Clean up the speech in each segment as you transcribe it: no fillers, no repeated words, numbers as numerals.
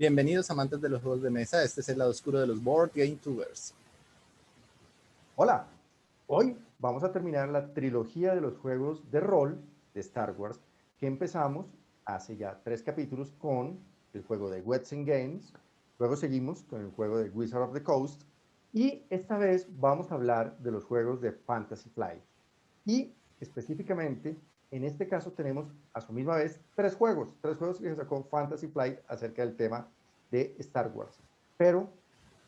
Bienvenidos amantes de los juegos de mesa, este es el lado oscuro de los Board Game Tubers. Hola, hoy vamos a terminar la trilogía de los juegos de rol de Star Wars que empezamos hace ya 3 capítulos con el juego de Wets and Games, luego seguimos con el juego de Wizard of the Coast y esta vez vamos a hablar de los juegos de Fantasy Flight. Y específicamente, en este caso tenemos a su misma vez tres juegos que sacó Fantasy Flight acerca del tema de Star Wars. Pero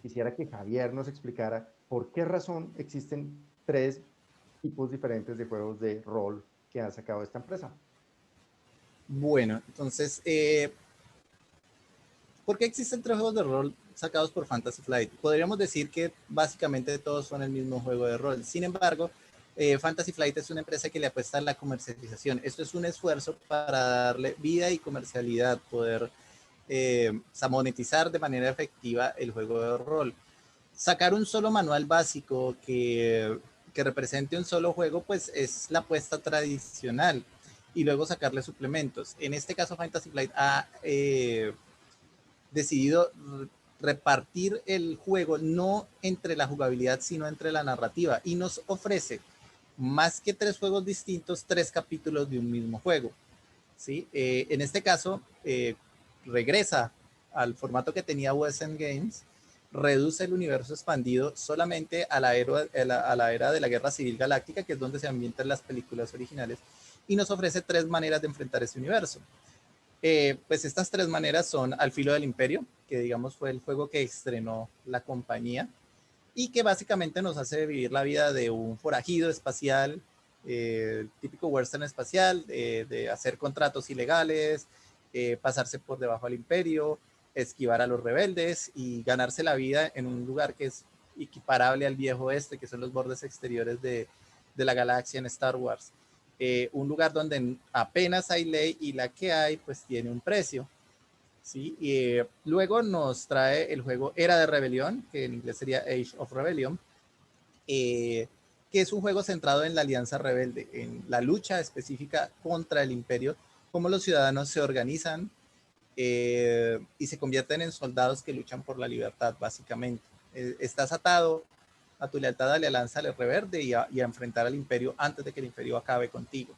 quisiera que Javier nos explicara por qué razón existen tres tipos diferentes de juegos de rol que ha sacado esta empresa. Bueno, entonces, ¿por qué existen tres juegos de rol sacados por Fantasy Flight? Podríamos decir que básicamente todos son el mismo juego de rol. Sin embargo, Fantasy Flight es una empresa que le apuesta a la comercialización. Esto es un esfuerzo para darle vida y comercialidad, poder monetizar de manera efectiva el juego de rol. Sacar un solo manual básico que represente un solo juego, pues es la apuesta tradicional. Y luego sacarle suplementos. En este caso, Fantasy Flight ha decidido repartir el juego no entre la jugabilidad, sino entre la narrativa. Y nos ofrece, más que tres juegos distintos, tres capítulos de un mismo juego. ¿Sí? En este caso, regresa al formato que tenía Western Games, reduce el universo expandido solamente a la era de la Guerra Civil Galáctica, que es donde se ambientan las películas originales, y nos ofrece tres maneras de enfrentar ese universo. Pues estas tres maneras son Al Filo del Imperio, que digamos fue el juego que estrenó la compañía, y que básicamente nos hace vivir la vida de un forajido espacial, típico western espacial, de hacer contratos ilegales, pasarse por debajo del imperio, esquivar a los rebeldes y ganarse la vida en un lugar que es equiparable al viejo oeste, que son los bordes exteriores de la galaxia en Star Wars. Un lugar donde apenas hay ley y la que hay pues tiene un precio. ¿Sí? Y luego nos trae el juego Era de Rebelión, que en inglés sería Age of Rebellion, que es un juego centrado en la alianza rebelde, en la lucha específica contra el imperio, cómo los ciudadanos se organizan y se convierten en soldados que luchan por la libertad, básicamente. Estás atado a tu lealtad a la alianza rebelde y a enfrentar al imperio antes de que el imperio acabe contigo.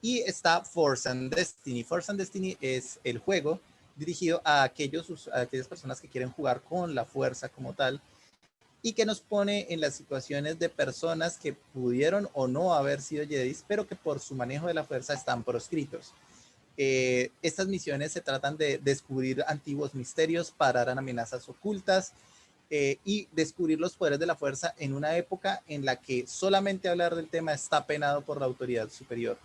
Y está Force and Destiny. Force and Destiny es el juego dirigido a aquellas personas que quieren jugar con la fuerza como tal y que nos pone en las situaciones de personas que pudieron o no haber sido Jedis, pero que por su manejo de la fuerza están proscritos. Estas misiones se tratan de descubrir antiguos misterios, parar amenazas ocultas y descubrir los poderes de la fuerza en una época en la que solamente hablar del tema está penado por la autoridad superior.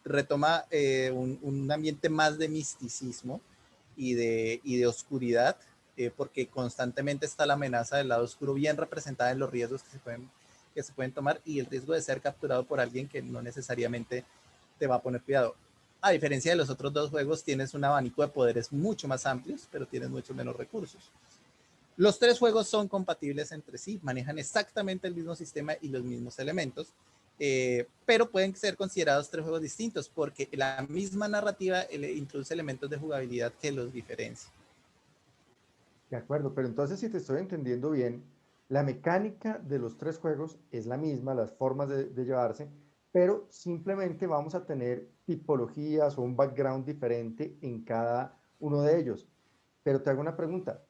Retoma un ambiente más de misticismo y de oscuridad, porque constantemente está la amenaza del lado oscuro bien representada en los riesgos que se pueden tomar y el riesgo de ser capturado por alguien que no necesariamente te va a poner cuidado. A diferencia de los otros dos juegos, tienes un abanico de poderes mucho más amplios, pero tienes mucho menos recursos. Los tres juegos son compatibles entre sí, manejan exactamente el mismo sistema y los mismos elementos, pero pueden ser considerados tres juegos distintos porque la misma narrativa introduce elementos de jugabilidad que los diferencian. De acuerdo, pero entonces si te estoy entendiendo bien, la mecánica de los tres juegos es la misma, las formas de llevarse, pero simplemente vamos a tener tipologías o un background diferente en cada uno de ellos. Pero te hago una pregunta,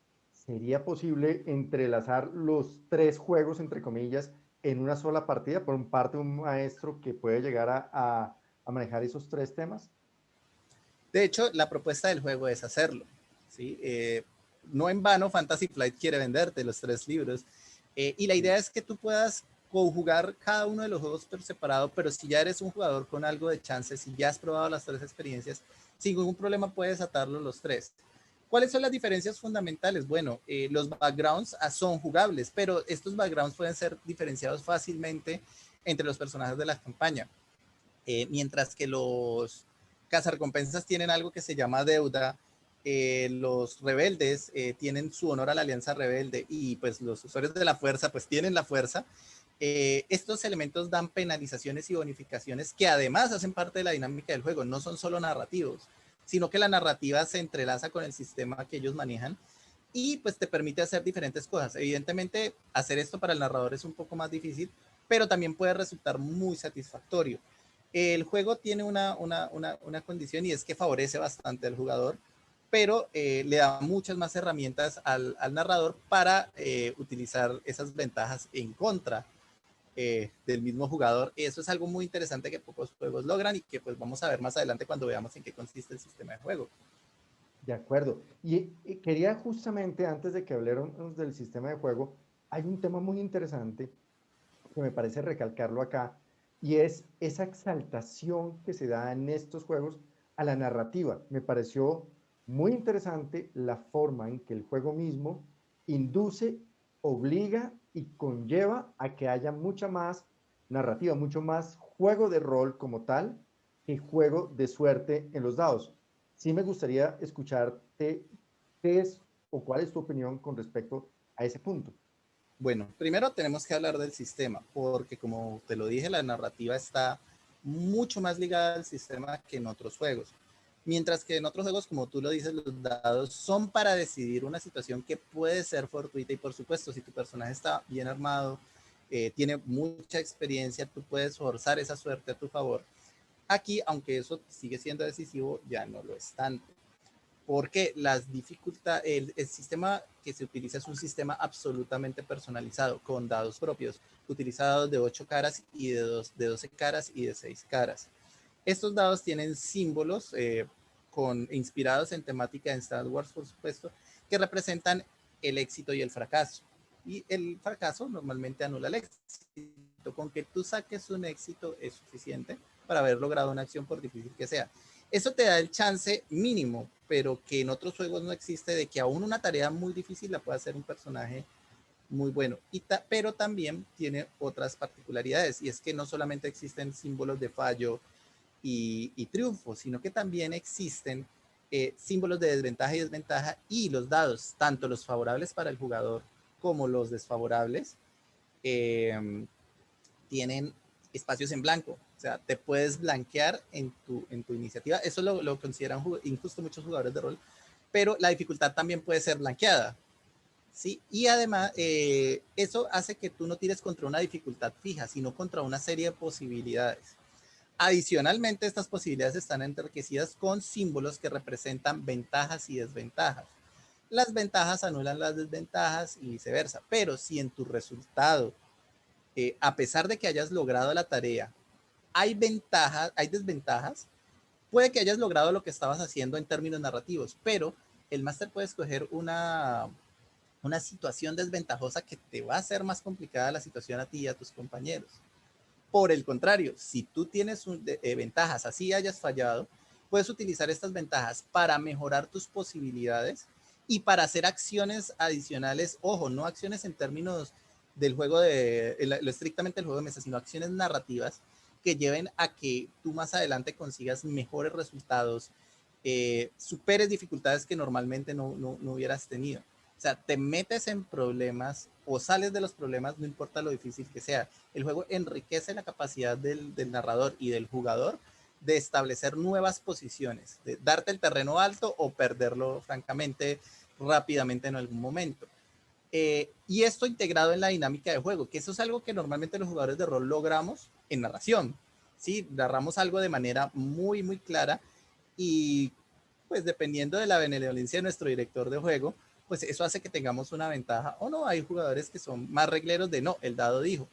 ¿sería posible entrelazar los tres juegos, entre comillas, en una sola partida por parte de un maestro que puede llegar a manejar esos tres temas? De hecho, la propuesta del juego es hacerlo. ¿Sí? No en vano, Fantasy Flight quiere venderte los tres libros. Y la idea es que tú puedas conjugar cada uno de los juegos por separado, pero si ya eres un jugador con algo de chances, si ya has probado las tres experiencias, sin ningún problema puedes atarlos los tres. ¿Cuáles son las diferencias fundamentales? Bueno, los backgrounds son jugables, pero estos backgrounds pueden ser diferenciados fácilmente entre los personajes de la campaña. Mientras que los cazarrecompensas tienen algo que se llama deuda, los rebeldes tienen su honor a la alianza rebelde y pues los usuarios de la fuerza pues tienen la fuerza. Estos elementos dan penalizaciones y bonificaciones que además hacen parte de la dinámica del juego, no son solo narrativos. sino que la narrativa se entrelaza con el sistema que ellos manejan y pues te permite hacer diferentes cosas. Evidentemente, hacer esto para el narrador es un poco más difícil, pero también puede resultar muy satisfactorio. El juego tiene una condición y es que favorece bastante al jugador, pero le da muchas más herramientas al narrador para utilizar esas ventajas en contra del mismo jugador. Eso es algo muy interesante que pocos juegos logran y que pues vamos a ver más adelante cuando veamos en qué consiste el sistema de juego. De acuerdo. Y quería justamente, antes de que habláramos del sistema de juego, hay un tema muy interesante que me parece recalcarlo acá, y es esa exaltación que se da en estos juegos a la narrativa. Me pareció muy interesante la forma en que el juego mismo induce, obliga y conlleva a que haya mucha más narrativa, mucho más juego de rol como tal que juego de suerte en los dados. Sí me gustaría escucharte qué es o cuál es tu opinión con respecto a ese punto. Bueno, primero tenemos que hablar del sistema, porque como te lo dije, la narrativa está mucho más ligada al sistema que en otros juegos. Mientras que en otros juegos, como tú lo dices, los dados son para decidir una situación que puede ser fortuita y por supuesto, si tu personaje está bien armado, tiene mucha experiencia, tú puedes forzar esa suerte a tu favor. Aquí, aunque eso sigue siendo decisivo, ya no lo es tanto porque las dificultades, el sistema que se utiliza es un sistema absolutamente personalizado, con dados propios, utilizados de 8 caras y de 12 caras y de 6 caras. Estos dados tienen símbolos inspirados en temática de Star Wars, por supuesto, que representan el éxito y el fracaso. Y el fracaso normalmente anula el éxito. Con que tú saques un éxito es suficiente para haber logrado una acción por difícil que sea. Eso te da el chance mínimo, pero que en otros juegos no existe, de que aún una tarea muy difícil la pueda hacer un personaje muy bueno. Pero también tiene otras particularidades, y es que no solamente existen símbolos de fallo y triunfo, sino que también existen símbolos de desventaja y desventaja, y los dados, tanto los favorables para el jugador como los desfavorables, eh, tienen espacios en blanco. O sea, te puedes blanquear en tu iniciativa. Eso lo consideran injusto muchos jugadores de rol, pero la dificultad también puede ser blanqueada. ¿Sí? Y además, eso hace que tú no tires contra una dificultad fija, sino contra una serie de posibilidades. Adicionalmente, estas posibilidades están enriquecidas con símbolos que representan ventajas y desventajas. Las ventajas anulan las desventajas y viceversa, pero si en tu resultado, a pesar de que hayas logrado la tarea, hay ventajas, hay desventajas, puede que hayas logrado lo que estabas haciendo en términos narrativos, pero el máster puede escoger una situación desventajosa que te va a hacer más complicada la situación a ti y a tus compañeros. Por el contrario, si tú tienes ventajas, así hayas fallado, puedes utilizar estas ventajas para mejorar tus posibilidades y para hacer acciones adicionales. Ojo, no acciones en términos del juego lo estrictamente del juego de mesa, sino acciones narrativas que lleven a que tú más adelante consigas mejores resultados, superes dificultades que normalmente no hubieras tenido. O sea, te metes en problemas o sales de los problemas, no importa lo difícil que sea. El juego enriquece la capacidad del narrador y del jugador de establecer nuevas posiciones, de darte el terreno alto o perderlo francamente rápidamente en algún momento. Y esto integrado en la dinámica de juego, que eso es algo que normalmente los jugadores de rol logramos en narración. ¿Sí? Narramos algo de manera muy, muy clara y pues dependiendo de la benevolencia de nuestro director de juego, pues eso hace que tengamos una ventaja o no. Hay jugadores que son más regleros de no, el dado dijo.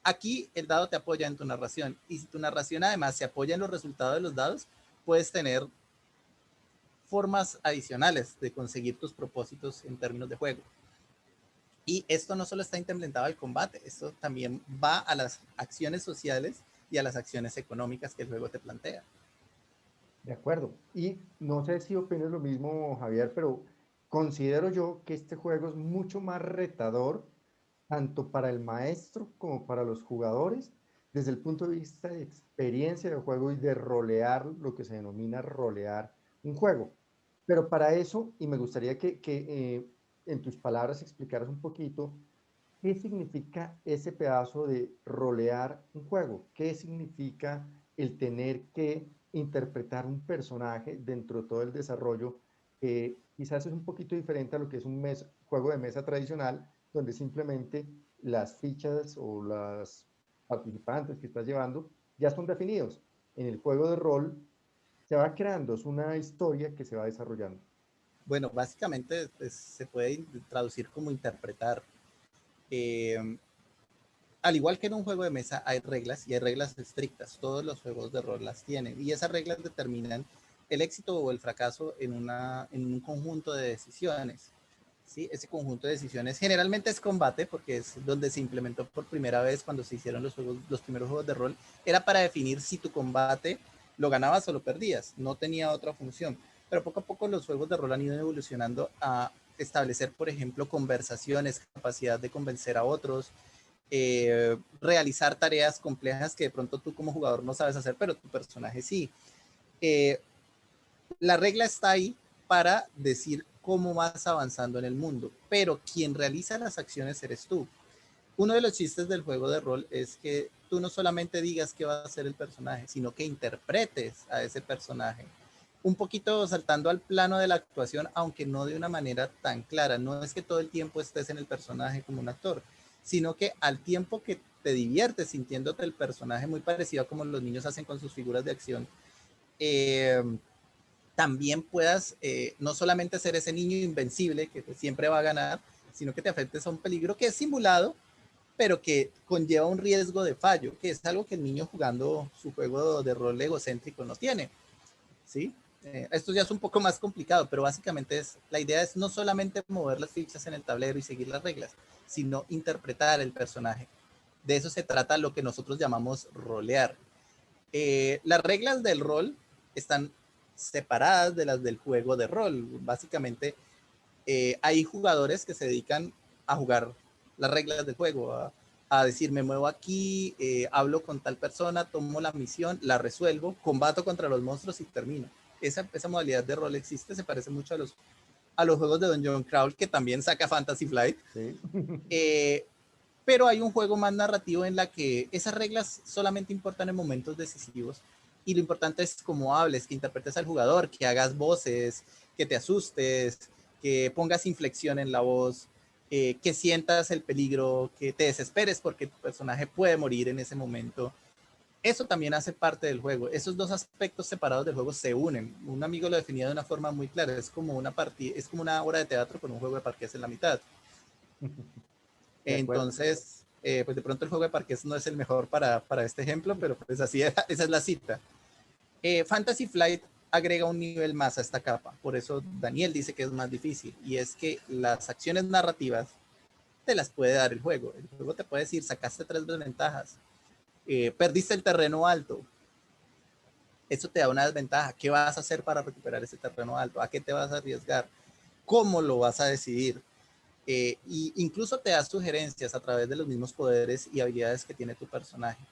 Aquí el dado te apoya en tu narración, y si tu narración además se apoya en los resultados de los dados, puedes tener formas adicionales de conseguir tus propósitos en términos de juego. Y esto no solo está implementado al combate, esto también va a las acciones sociales y a las acciones económicas que el juego te plantea. De acuerdo. Y no sé si opinas lo mismo, Javier, pero considero yo que este juego es mucho más retador, tanto para el maestro como para los jugadores, desde el punto de vista de experiencia de juego y de rolear, lo que se denomina rolear un juego. Pero para eso, y me gustaría que en tus palabras explicaras un poquito qué significa ese pedazo de rolear un juego, qué significa el tener que interpretar un personaje dentro de todo el desarrollo, que quizás es un poquito diferente a lo que es un juego de mesa tradicional, donde simplemente las fichas o las participantes que estás llevando ya son definidos. En el juego de rol se va creando, es una historia que se va desarrollando. Bueno, básicamente pues, se puede traducir como interpretar. Eh, Al igual que en un juego de mesa hay reglas y hay reglas estrictas, todos los juegos de rol las tienen y esas reglas determinan el éxito o el fracaso en un conjunto de decisiones. ¿Sí? Ese conjunto de decisiones generalmente es combate porque es donde se implementó por primera vez cuando se hicieron los primeros juegos de rol, era para definir si tu combate lo ganabas o lo perdías, no tenía otra función, pero poco a poco los juegos de rol han ido evolucionando a establecer, por ejemplo, conversaciones, capacidad de convencer a otros, realizar tareas complejas que de pronto tú como jugador no sabes hacer, pero tu personaje sí. Eh, la regla está ahí para decir cómo vas avanzando en el mundo, pero quien realiza las acciones eres tú. Uno de los chistes del juego de rol es que tú no solamente digas qué va a hacer el personaje, sino que interpretes a ese personaje. Un poquito saltando al plano de la actuación, aunque no de una manera tan clara. No es que todo el tiempo estés en el personaje como un actor, sino que al tiempo que te diviertes sintiéndote el personaje muy parecido a como los niños hacen con sus figuras de acción, eh, también puedas no solamente ser ese niño invencible que pues, siempre va a ganar, sino que te afectes a un peligro que es simulado, pero que conlleva un riesgo de fallo, que es algo que el niño jugando su juego de rol egocéntrico no tiene, ¿sí? Esto ya es un poco más complicado, pero básicamente la idea es no solamente mover las fichas en el tablero y seguir las reglas, sino interpretar el personaje. De eso se trata lo que nosotros llamamos rolear. Las reglas del rol están separadas de las del juego de rol. Básicamente, hay jugadores que se dedican a jugar las reglas del juego, a decir, me muevo aquí, hablo con tal persona, tomo la misión, la resuelvo, combato contra los monstruos y termino. Esa modalidad de rol existe, se parece mucho a los juegos de Dungeon Crawl, que también saca Fantasy Flight. ¿Sí? Eh, pero hay un juego más narrativo en la que esas reglas solamente importan en momentos decisivos y lo importante es cómo hables, que interpretes al jugador, que hagas voces, que te asustes, que pongas inflexión en la voz, que sientas el peligro, que te desesperes porque tu personaje puede morir en ese momento. Eso también hace parte del juego. Esos dos aspectos separados del juego se unen. Un amigo lo definía de una forma muy clara. Es como una partida, es como una obra de teatro con un juego de parqués en la mitad. De acuerdo. Entonces, pues de pronto el juego de parques no es el mejor para este ejemplo, pero pues así esa es la cita. Fantasy Flight agrega un nivel más a esta capa, por eso Daniel dice que es más difícil, y es que las acciones narrativas te las puede dar el juego. El juego te puede decir, sacaste 3 desventajas, perdiste el terreno alto, eso te da una desventaja. ¿Qué vas a hacer para recuperar ese terreno alto? ¿A qué te vas a arriesgar? ¿Cómo lo vas a decidir? Y incluso te da sugerencias a través de los mismos poderes y habilidades que tiene tu personaje.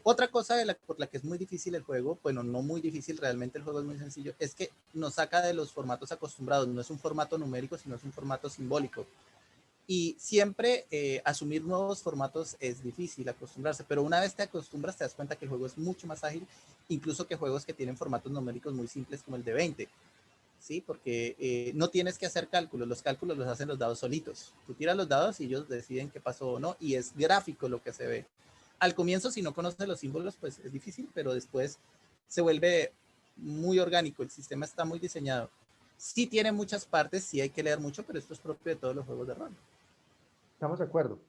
Otra cosa por la que es muy difícil el juego, bueno, no muy difícil, realmente el juego es muy sencillo, es que nos saca de los formatos acostumbrados, no es un formato numérico, sino es un formato simbólico. Y siempre asumir nuevos formatos es difícil acostumbrarse, pero una vez te acostumbras te das cuenta que el juego es mucho más ágil, incluso que juegos que tienen formatos numéricos muy simples como el de 20. ¿Sí? Porque no tienes que hacer cálculos, los cálculos los hacen los dados solitos. Tú tiras los dados y ellos deciden qué pasó o no, y es gráfico lo que se ve. Al comienzo, si no conoces los símbolos, pues es difícil, pero después se vuelve muy orgánico, el sistema está muy diseñado. Sí tiene muchas partes, sí hay que leer mucho, pero esto es propio de todos los juegos de rol. Estamos de acuerdo.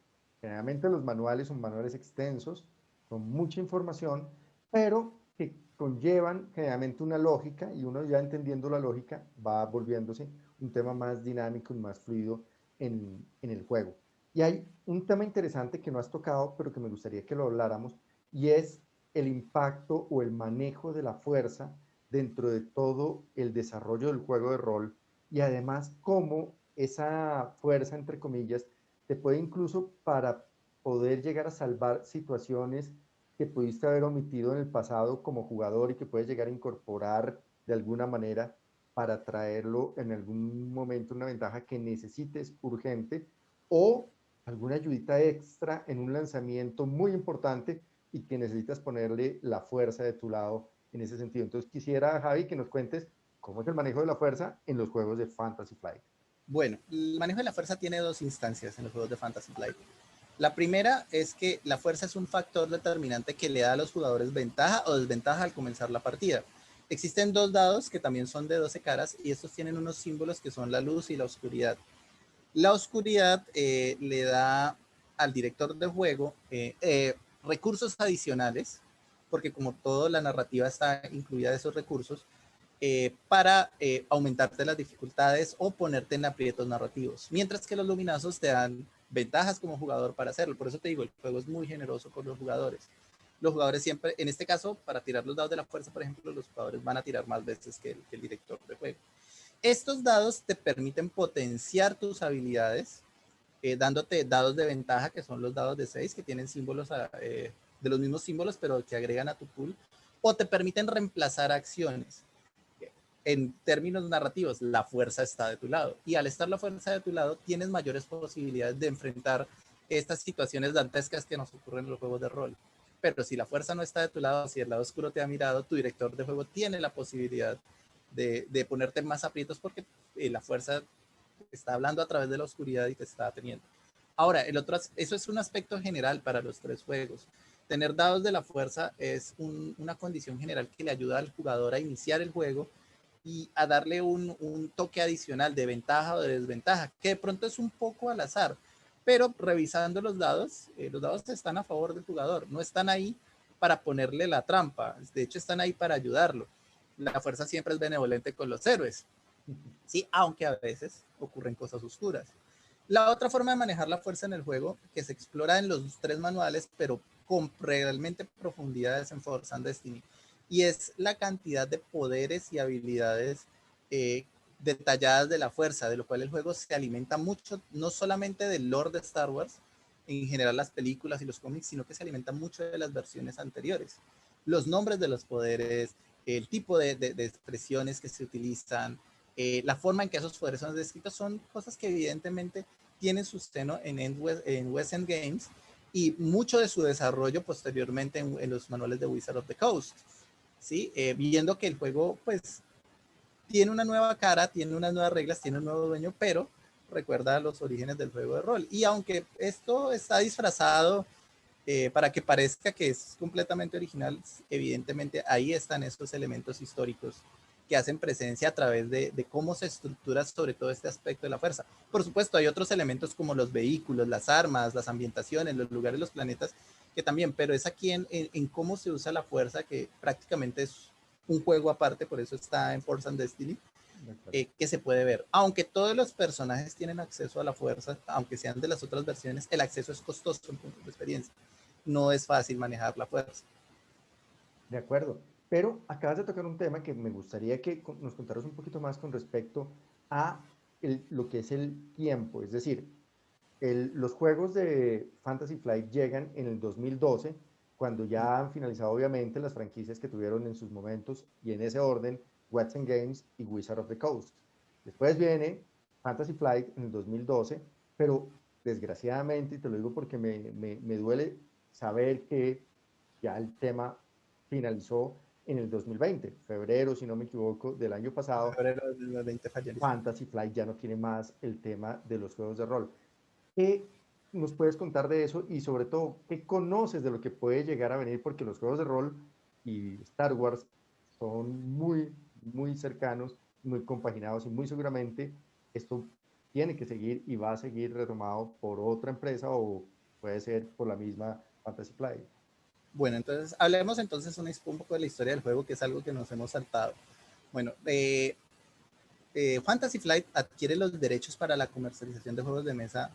Generalmente los manuales son manuales extensos, con mucha información, pero que conllevan generalmente una lógica y uno ya entendiendo la lógica va volviéndose un tema más dinámico y más fluido en el juego. Y hay un tema interesante que no has tocado, pero que me gustaría que lo habláramos, y es el impacto o el manejo de la fuerza dentro de todo el desarrollo del juego de rol y además cómo esa fuerza, entre comillas, te puede incluso para poder llegar a salvar situaciones que pudiste haber omitido en el pasado como jugador y que puedes llegar a incorporar de alguna manera para traerlo en algún momento una ventaja que necesites urgente o alguna ayudita extra en un lanzamiento muy importante y que necesitas ponerle la fuerza de tu lado en ese sentido. Entonces quisiera, Javi, que nos cuentes cómo es el manejo de la fuerza en los juegos de Fantasy Flight. Bueno, el manejo de la fuerza tiene dos instancias en los juegos de Fantasy Flight. La primera es que la fuerza es un factor determinante que le da a los jugadores ventaja o desventaja al comenzar la partida. Existen dos dados que también son de 12 caras y estos tienen unos símbolos que son la luz y la oscuridad. La oscuridad le da al director de juego recursos adicionales, porque como toda la narrativa está incluida de esos recursos, para aumentarte las dificultades o ponerte en aprietos narrativos. Mientras que los luminazos te dan ventajas como jugador para hacerlo. Por eso te digo, el juego es muy generoso con los jugadores. Los jugadores siempre, en este caso, para tirar los dados de la fuerza, por ejemplo, los jugadores van a tirar más veces que el director de juego. Estos dados te permiten potenciar tus habilidades, dándote dados de ventaja, que son los dados de 6, que tienen símbolos de los mismos símbolos, pero que agregan a tu pool, o te permiten reemplazar acciones. En términos narrativos, la fuerza está de tu lado. Y al estar la fuerza de tu lado, tienes mayores posibilidades de enfrentar estas situaciones dantescas que nos ocurren en los juegos de rol. Pero si la fuerza no está de tu lado, si el lado oscuro te ha mirado, tu director de juego tiene la posibilidad de ponerte más aprietos porque la fuerza está hablando a través de la oscuridad y te está teniendo. Ahora, eso es un aspecto general para los tres juegos. Tener dados de la fuerza es una condición general que le ayuda al jugador a iniciar el juego y a darle un toque adicional de ventaja o de desventaja, que de pronto es un poco al azar, pero revisando los dados están a favor del jugador, no están ahí para ponerle la trampa, de hecho están ahí para ayudarlo. La fuerza siempre es benevolente con los héroes, ¿sí? Aunque a veces ocurren cosas oscuras. La otra forma de manejar la fuerza en el juego, que se explora en los tres manuales, pero con realmente profundidades en Force and Destiny, y es la cantidad de poderes y habilidades detalladas de la fuerza, de lo cual el juego se alimenta mucho, no solamente del lore de Star Wars, en general las películas y los cómics, sino que se alimenta mucho de las versiones anteriores. Los nombres de los poderes, el tipo de expresiones que se utilizan, la forma en que esos poderes son descritos son cosas que evidentemente tienen su seno en West End Games y mucho de su desarrollo posteriormente en los manuales de Wizard of the Coast, ¿sí? Viendo que el juego pues tiene una nueva cara, tiene unas nuevas reglas, tiene un nuevo dueño, pero recuerda los orígenes del juego de rol. Y aunque esto está disfrazado para que parezca que es completamente original, evidentemente ahí están estos elementos históricos que hacen presencia a través de cómo se estructura sobre todo este aspecto de la fuerza. Por supuesto, hay otros elementos como los vehículos, las armas, las ambientaciones, los lugares, los planetas, que también, pero es aquí en cómo se usa la fuerza, que prácticamente es un juego aparte, por eso está en Force and Destiny, que se puede ver. Aunque todos los personajes tienen acceso a la fuerza, aunque sean de las otras versiones, el acceso es costoso en puntos de experiencia. No es fácil manejar la fuerza. De acuerdo. Pero acabas de tocar un tema que me gustaría que nos contaras un poquito más con respecto a lo que es el tiempo. Es decir, los juegos de Fantasy Flight llegan en el 2012, cuando ya han finalizado obviamente las franquicias que tuvieron en sus momentos, y en ese orden, Watson Games y Wizard of the Coast. Después viene Fantasy Flight en el 2012, pero desgraciadamente, y te lo digo porque me duele saber que ya el tema finalizó en el 2020, febrero, si no me equivoco, del año pasado. Febrero de 2020 falleció. Fantasy Flight ya no tiene más el tema de los juegos de rol. ¿Qué nos puedes contar de eso y sobre todo, qué conoces de lo que puede llegar a venir? Porque los juegos de rol y Star Wars son muy, muy cercanos, muy compaginados y muy seguramente esto tiene que seguir y va a seguir retomado por otra empresa o puede ser por la misma Fantasy Flight. Bueno, entonces hablemos entonces un poco de la historia del juego, que es algo que nos hemos saltado. Bueno, Fantasy Flight adquiere los derechos para la comercialización de juegos de mesa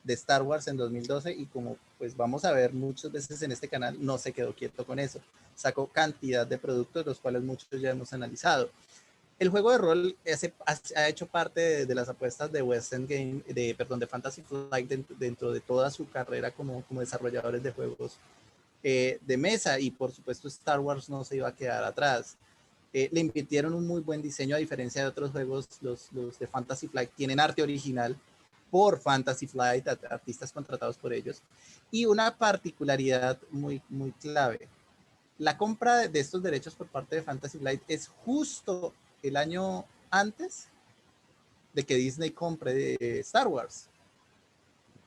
de Star Wars en 2012 y como pues vamos a ver muchas veces en este canal, no se quedó quieto con eso. Sacó cantidad de productos, los cuales muchos ya hemos analizado. El juego de rol ha hecho parte de las apuestas de West End Game, de Fantasy Flight dentro de toda su carrera como desarrolladores de juegos de mesa, y por supuesto Star Wars no se iba a quedar atrás. Le invirtieron un muy buen diseño, a diferencia de otros juegos. Los de Fantasy Flight tienen arte original, por Fantasy Flight, artistas contratados por ellos. Y una particularidad muy, muy clave. La compra de estos derechos por parte de Fantasy Flight es justo el año antes de que Disney compre Star Wars,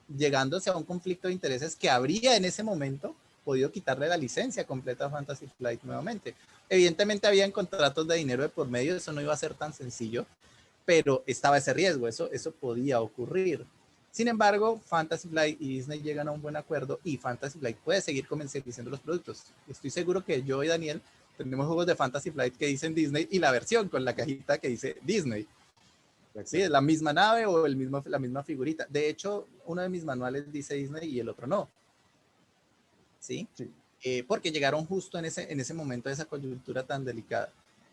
llegándose a un conflicto de intereses que habría en ese momento podido quitarle la licencia completa a Fantasy Flight nuevamente. Evidentemente habían contratos de dinero de por medio, eso no iba a ser tan sencillo, pero estaba ese riesgo, eso podía ocurrir. Sin embargo, Fantasy Flight y Disney llegan a un buen acuerdo y Fantasy Flight puede seguir comercializando los productos. Estoy seguro que yo y Daniel tenemos juegos de Fantasy Flight que dicen Disney y la versión con la cajita que dice Disney. Sí, es la misma nave o la misma figurita. De hecho, uno de mis manuales dice Disney y el otro no. ¿Sí? Sí. Porque llegaron justo en ese momento de esa coyuntura tan delicada.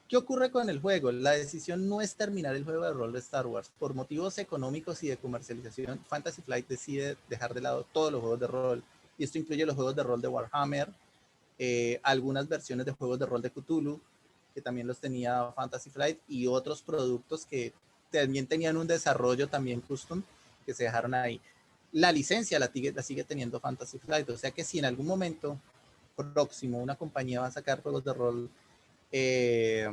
¿Qué ocurre con el juego? La decisión no es terminar el juego de rol de Star Wars. Por motivos económicos y de comercialización, Fantasy Flight decide dejar de lado todos los juegos de rol. Y esto incluye los juegos de rol de Warhammer, algunas versiones de juegos de rol de Cthulhu, que también los tenía Fantasy Flight, y otros productos que también tenían un desarrollo también custom, que se dejaron ahí. La licencia la sigue teniendo Fantasy Flight, o sea que si en algún momento próximo una compañía va a sacar juegos de rol de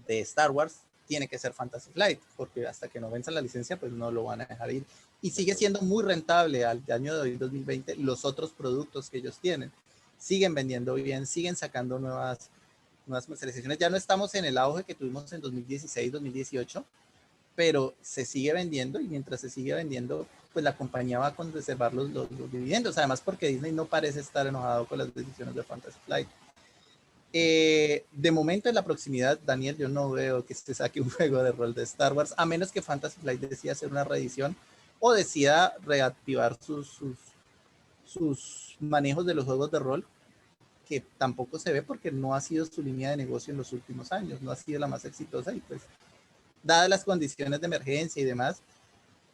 Star Wars, tiene que ser Fantasy Flight, porque hasta que no venzan la licencia, pues no lo van a dejar ir. Y sigue siendo muy rentable al año de hoy, 2020, los otros productos que ellos tienen. Siguen vendiendo bien, siguen sacando nuevas comercializaciones. Ya no estamos en el auge que tuvimos en 2016, 2018, pero se sigue vendiendo y mientras se sigue vendiendo, pues la compañía va a conservar los dividendos. Además, porque Disney no parece estar enojado con las decisiones de Fantasy Flight. De momento en la proximidad, Daniel, yo no veo que se saque un juego de rol de Star Wars, a menos que Fantasy Flight decida hacer una reedición o decida reactivar sus manejos de los juegos de rol, que tampoco se ve porque no ha sido su línea de negocio en los últimos años, no ha sido la más exitosa y pues, dadas las condiciones de emergencia y demás,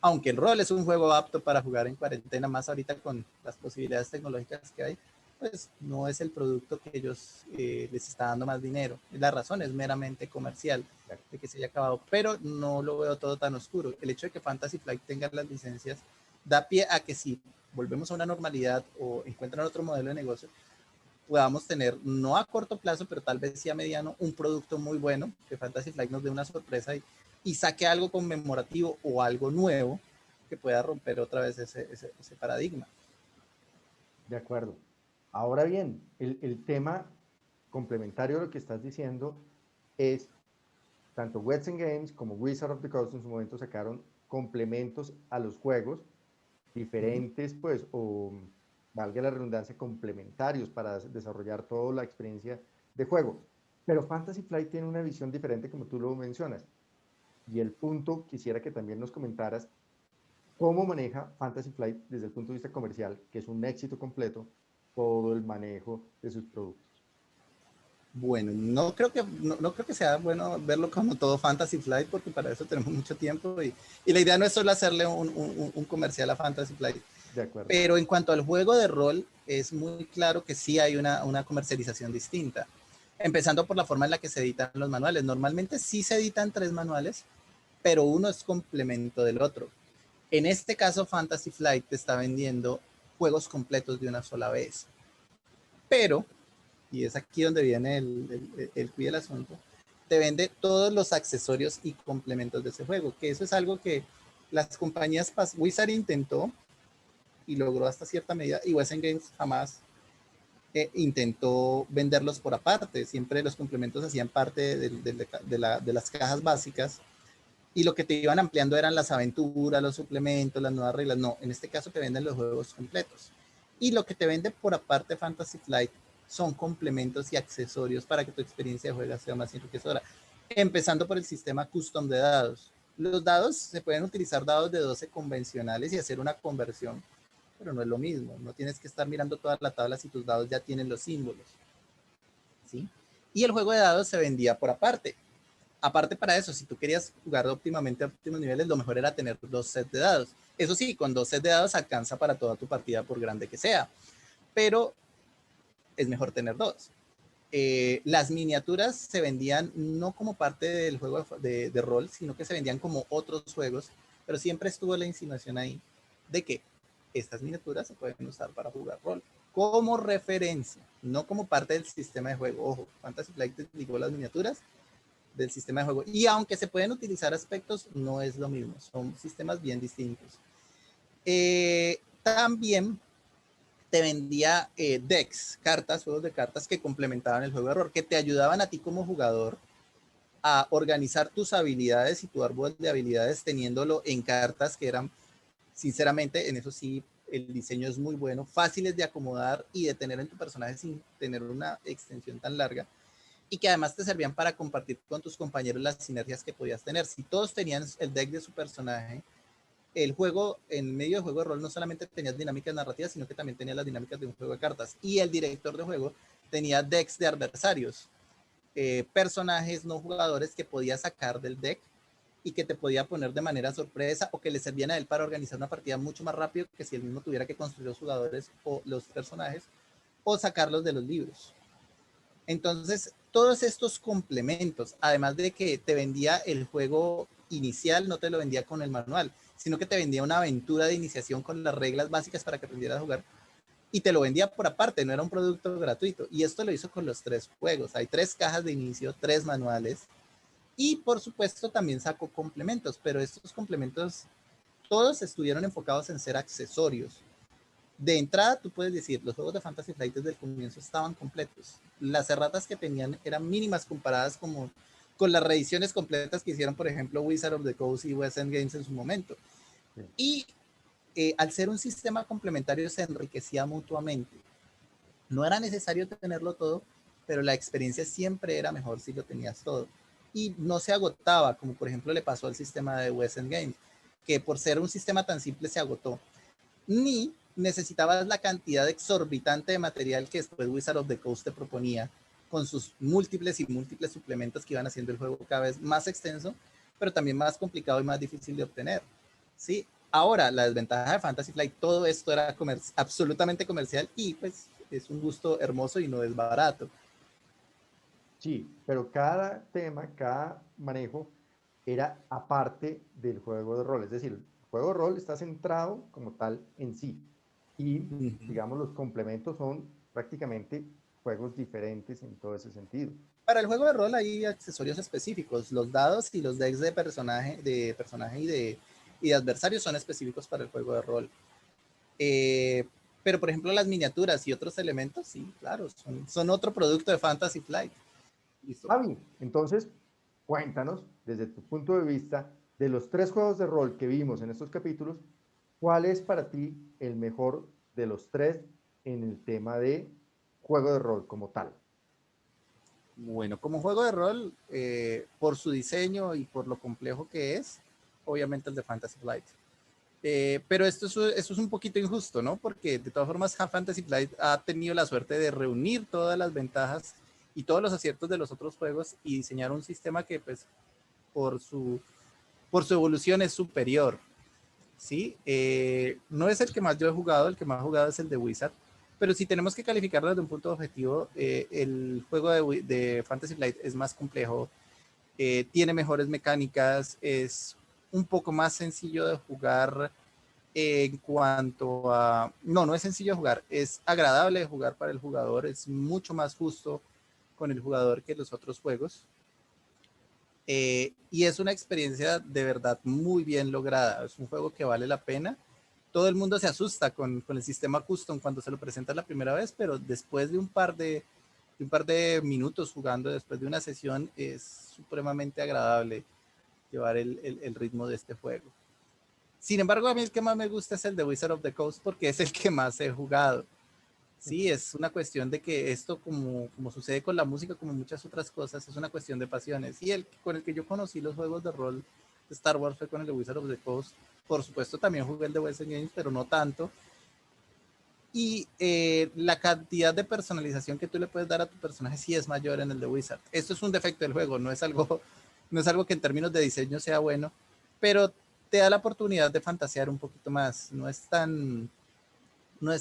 aunque el rol es un juego apto para jugar en cuarentena, más ahorita con las posibilidades tecnológicas que hay, pues no es el producto que ellos les está dando más dinero. La razón es meramente comercial de que se haya acabado, pero no lo veo todo tan oscuro. El hecho de que Fantasy Flight tenga las licencias da pie a que si volvemos a una normalidad o encuentran otro modelo de negocio, podamos tener, no a corto plazo, pero tal vez sí a mediano, un producto muy bueno, que Fantasy Flight nos dé una sorpresa y saque algo conmemorativo o algo nuevo que pueda romper otra vez ese paradigma. De acuerdo. Ahora bien, el tema complementario a lo que estás diciendo es, tanto Western Games como Wizard of the Coast en su momento sacaron complementos a los juegos, diferentes, pues, o valga la redundancia, complementarios para desarrollar toda la experiencia de juego. Pero Fantasy Flight tiene una visión diferente, como tú lo mencionas. Y el punto, quisiera que también nos comentaras cómo maneja Fantasy Flight desde el punto de vista comercial, que es un éxito completo, todo el manejo de sus productos. Bueno, no creo que sea bueno verlo como todo Fantasy Flight, porque para eso tenemos mucho tiempo y la idea no es solo hacerle un comercial a Fantasy Flight. De acuerdo. Pero en cuanto al juego de rol, es muy claro que sí hay una comercialización distinta. Empezando por la forma en la que se editan los manuales. Normalmente sí se editan 3 manuales, pero uno es complemento del otro. En este caso, Fantasy Flight te está vendiendo juegos completos de una sola vez. Pero, y es aquí donde viene el cuid del asunto, te vende todos los accesorios y complementos de ese juego, que eso es algo que las compañías, Wizard intentó y logró hasta cierta medida, y Western Games jamás intentó venderlos por aparte, siempre los complementos hacían parte de las cajas básicas, y lo que te iban ampliando eran las aventuras, los suplementos, las nuevas reglas. No, en este caso te venden los juegos completos. Y lo que te vende por aparte Fantasy Flight son complementos y accesorios para que tu experiencia de juego sea más enriquecedora. Empezando por el sistema custom de dados. Los dados, se pueden utilizar dados de 12 convencionales y hacer una conversión, pero no es lo mismo. No tienes que estar mirando toda la tabla si tus dados ya tienen los símbolos. ¿Sí? Y el juego de dados se vendía por aparte. Aparte para eso, si tú querías jugar óptimamente a óptimos niveles, lo mejor era tener 2 sets de dados. Eso sí, con 2 sets de dados alcanza para toda tu partida por grande que sea, pero es mejor tener 2. Las miniaturas se vendían no como parte del juego de rol, sino que se vendían como otros juegos pero siempre estuvo la insinuación ahí de que estas miniaturas se pueden usar para jugar rol como referencia, no como parte del sistema de juego. Ojo, Fantasy Flight desligó las miniaturas del sistema de juego, y aunque se pueden utilizar aspectos, no es lo mismo, son sistemas bien distintos. También te vendía decks, cartas, juegos de cartas que complementaban el juego de rol, que te ayudaban a ti como jugador a organizar tus habilidades y tu árbol de habilidades teniéndolo en cartas que eran, sinceramente, en eso sí, el diseño es muy bueno, fáciles de acomodar y de tener en tu personaje sin tener una extensión tan larga, y que además te servían para compartir con tus compañeros las sinergias que podías tener. Si todos tenían el deck de su personaje, el juego, en medio del juego de rol, no solamente tenías dinámicas narrativas, sino que también tenías las dinámicas de un juego de cartas. Y el director de juego tenía decks de adversarios, personajes no jugadores que podía sacar del deck y que te podía poner de manera sorpresa o que le servían a él para organizar una partida mucho más rápido que si él mismo tuviera que construir los jugadores o los personajes o sacarlos de los libros. Entonces, todos estos complementos, además de que te vendía el juego inicial, no te lo vendía con el manual, sino que te vendía una aventura de iniciación con las reglas básicas para que aprendieras a jugar, y te lo vendía por aparte, no era un producto gratuito. Y esto lo hizo con los 3 juegos. Hay 3 cajas de inicio, 3 manuales, y por supuesto también sacó complementos, pero estos complementos todos estuvieron enfocados en ser accesorios. De entrada, tú puedes decir, los juegos de Fantasy Flight desde el comienzo estaban completos. Las erratas que tenían eran mínimas comparadas como con las reediciones completas que hicieron, por ejemplo, Wizard of the Coast y West End Games en su momento. Sí. Y al ser un sistema complementario se enriquecía mutuamente. No era necesario tenerlo todo, pero la experiencia siempre era mejor si lo tenías todo. Y no se agotaba, como por ejemplo le pasó al sistema de West End Games, que por ser un sistema tan simple se agotó. Ni necesitabas la cantidad exorbitante de material que después Wizard of the Coast te proponía, con sus múltiples y múltiples suplementos que iban haciendo el juego cada vez más extenso, pero también más complicado y más difícil de obtener. ¿Sí? Ahora, la desventaja de Fantasy Flight, todo esto era absolutamente comercial y pues es un gusto hermoso y no es barato. Sí, pero cada tema, cada manejo era aparte del juego de rol. Es decir, el juego de rol está centrado como tal en sí. Y, digamos, los complementos son prácticamente juegos diferentes en todo ese sentido. Para el juego de rol hay accesorios específicos. Los dados y los decks de personaje y de adversarios son específicos para el juego de rol. Pero, por ejemplo, las miniaturas y otros elementos, sí, claro, son otro producto de Fantasy Flight. Listo. Javi, entonces, cuéntanos, desde tu punto de vista, de los 3 juegos de rol que vimos en estos capítulos, ¿cuál es para ti el mejor de los 3 en el tema de juego de rol como tal? Bueno, como juego de rol, por su diseño y por lo complejo que es, obviamente el de Fantasy Flight. Pero esto es un poquito injusto, ¿no? Porque de todas formas Fantasy Flight ha tenido la suerte de reunir todas las ventajas y todos los aciertos de los otros juegos y diseñar un sistema que pues por su evolución es superior, ¿sí? No es el que más yo he jugado, el que más he jugado es el de Wizard, pero si tenemos que calificarlo desde un punto objetivo, el juego de Fantasy Flight es más complejo, tiene mejores mecánicas, es un poco más sencillo de jugar en cuanto a... No es sencillo de jugar, es agradable de jugar para el jugador, es mucho más justo con el jugador que los otros juegos. Y es una experiencia de verdad muy bien lograda, es un juego que vale la pena. Todo el mundo se asusta con el sistema custom cuando se lo presenta la primera vez, pero después de un par de minutos jugando, después de una sesión, es supremamente agradable llevar el ritmo de este juego. Sin embargo, a mí el que más me gusta es el de Wizard of the Coast porque es el que más he jugado. Sí, es una cuestión de que esto, como sucede con la música, como muchas otras cosas, es una cuestión de pasiones. Y con el que yo conocí los juegos de rol de Star Wars fue con el de Wizard of the Coast. Por supuesto, también jugué el de West End Games, pero no tanto. Y la cantidad de personalización que tú le puedes dar a tu personaje sí es mayor en el de Wizard. Esto es un defecto del juego, no es algo que en términos de diseño sea bueno, pero te da la oportunidad de fantasear un poquito más. No es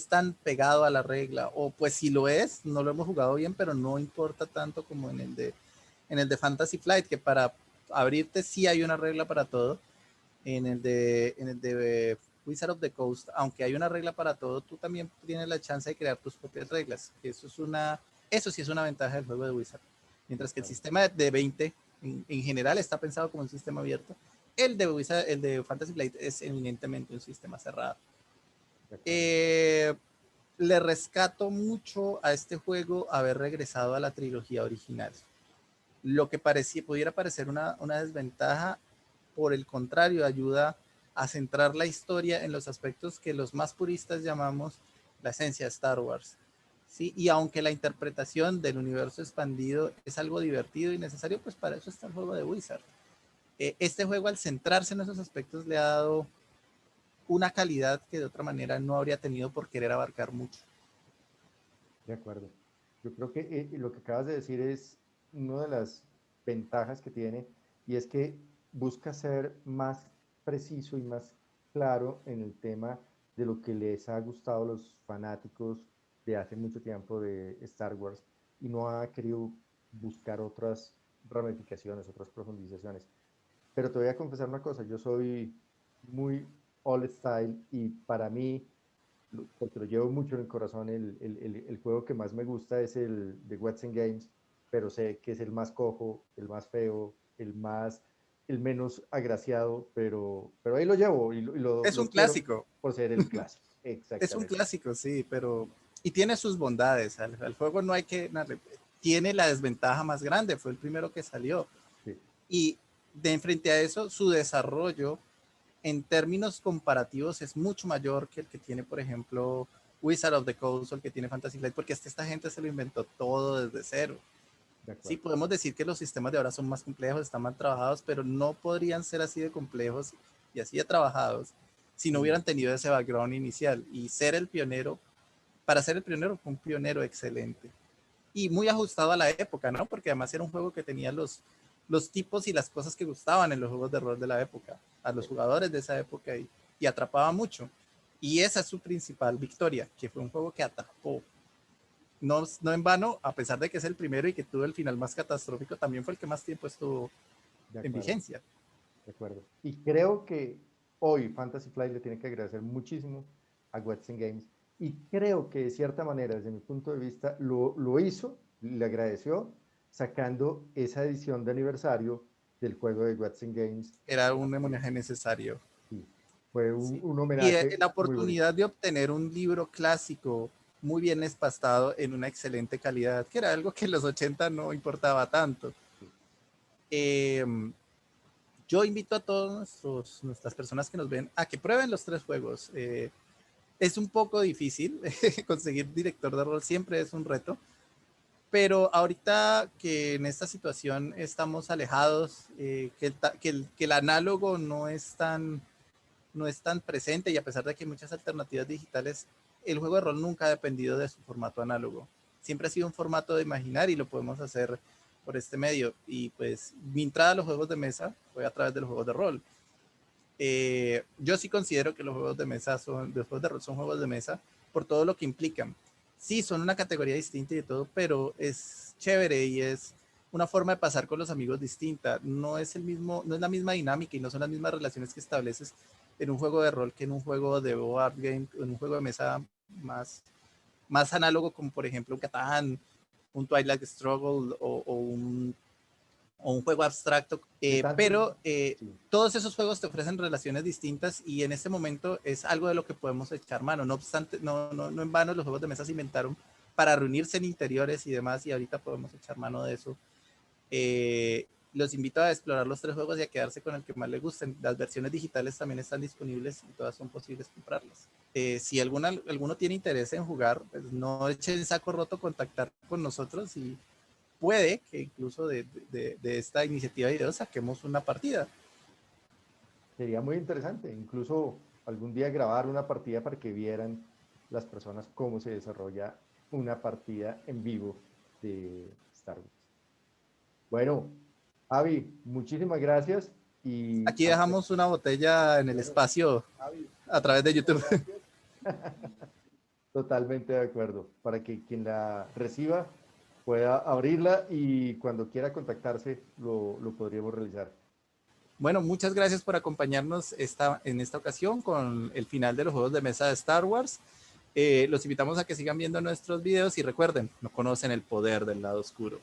tan pegado a la regla, o pues si lo es, no lo hemos jugado bien, pero no importa tanto como en el de Fantasy Flight, que para abrirte sí hay una regla para todo, En el de Wizard of the Coast, aunque hay una regla para todo, tú también tienes la chance de crear tus propias reglas. Eso sí es una ventaja del juego de Wizard. Mientras que el sistema de 20 en general está pensado como un sistema abierto, el de Fantasy Flight es eminentemente un sistema cerrado. Le rescato mucho a este juego haber regresado a la trilogía original. Lo que pudiera parecer una desventaja, por el contrario, ayuda a centrar la historia en los aspectos que los más puristas llamamos la esencia de Star Wars. ¿Sí? Y aunque la interpretación del universo expandido es algo divertido y necesario, pues para eso está el juego de Wizard. Este juego, al centrarse en esos aspectos, le ha dado una calidad que de otra manera no habría tenido por querer abarcar mucho. De acuerdo. Yo creo que lo que acabas de decir es una de las ventajas que tiene, y es que busca ser más preciso y más claro en el tema de lo que les ha gustado a los fanáticos de hace mucho tiempo de Star Wars, y no ha querido buscar otras ramificaciones, otras profundizaciones. Pero te voy a confesar una cosa, yo soy muy old style, y para mí, porque lo llevo mucho en el corazón, el juego que más me gusta es el de Wets and Games, pero sé que es el más cojo, el más feo, el menos agraciado, pero ahí lo llevo, Es un lo quiero clásico. por ser el clásico. Es un Exactamente. clásico, sí, pero... Y tiene sus bondades. Al juego no hay que... Tiene la desventaja más grande, fue el primero que salió. Sí. Y de frente a eso, su desarrollo en términos comparativos es mucho mayor que el que tiene, por ejemplo, Wizard of the Coast o el que tiene Fantasy Flight, porque esta gente se lo inventó todo desde cero. De Sí, acuerdo. podemos decir que los sistemas de ahora son más complejos, están más trabajados, pero no podrían ser así de complejos y así de trabajados si no hubieran tenido ese background inicial. Y ser el pionero, para ser el pionero, fue un pionero excelente. Y muy ajustado a la época, ¿no? Porque además era un juego que tenía los tipos y las cosas que gustaban en los juegos de rol de la época, a los jugadores de esa época, y atrapaba mucho. Y esa es su principal victoria, que fue un juego que atrapó. No, no en vano, a pesar de que es el primero y que tuvo el final más catastrófico, también fue el que más tiempo estuvo De en acuerdo. vigencia. De acuerdo. Y creo que hoy Fantasy Flight le tiene que agradecer muchísimo a Wets and Games. Y creo que de cierta manera, desde mi punto de vista, lo hizo, le agradeció, sacando esa edición de aniversario del juego de Wets and Games. Era un homenaje necesario. Sí, fue Sí. un Y homenaje la muy bonito. oportunidad de obtener un libro clásico muy bien espastado en una excelente calidad, que era algo que en los 80 no importaba tanto. Sí. Eh, yo invito a todas nuestras personas que nos ven a que prueben los tres juegos. Es un poco difícil conseguir director de rol, siempre es un reto, pero ahorita que en esta situación estamos alejados, que el análogo no es tan presente, y a pesar de que hay muchas alternativas digitales, el juego de rol nunca ha dependido de su formato análogo. Siempre ha sido un formato de imaginar y lo podemos hacer por este medio. Y pues mi entrada a los juegos de mesa fue a través de los juegos de rol. Yo sí considero que los juegos de mesa los juegos de rol son juegos de mesa por todo lo que implican. Sí, son una categoría distinta y de todo, pero es chévere y es una forma de pasar con los amigos distinta. No es la misma dinámica y no son las mismas relaciones que estableces en un juego de rol que en un juego de board game, en un juego de mesa más análogo, como por ejemplo un Catán, un Twilight Struggle o un juego abstracto, De tanto, pero sí. todos esos juegos te ofrecen relaciones distintas y en este momento es algo de lo que podemos echar mano. No obstante, no en vano los juegos de mesa se inventaron para reunirse en interiores y demás, y ahorita podemos echar mano de eso. Los invito a explorar los tres juegos y a quedarse con el que más les gusten. Las versiones digitales también están disponibles y todas son posibles comprarlas. Si alguno tiene interés en jugar, pues no echen saco roto, contactar con nosotros y puede que incluso de esta iniciativa de video saquemos una partida. Sería muy interesante, incluso algún día grabar una partida para que vieran las personas cómo se desarrolla una partida en vivo de Star Wars. Bueno, Avi, muchísimas gracias y Aquí dejamos una botella en el espacio a través de YouTube. totalmente de acuerdo, para que quien la reciba pueda abrirla y cuando quiera contactarse lo podríamos realizar. Bueno, muchas gracias por acompañarnos en esta ocasión con el final de los juegos de mesa de Star Wars. Los invitamos a que sigan viendo nuestros videos y recuerden, no conocen el poder del lado oscuro.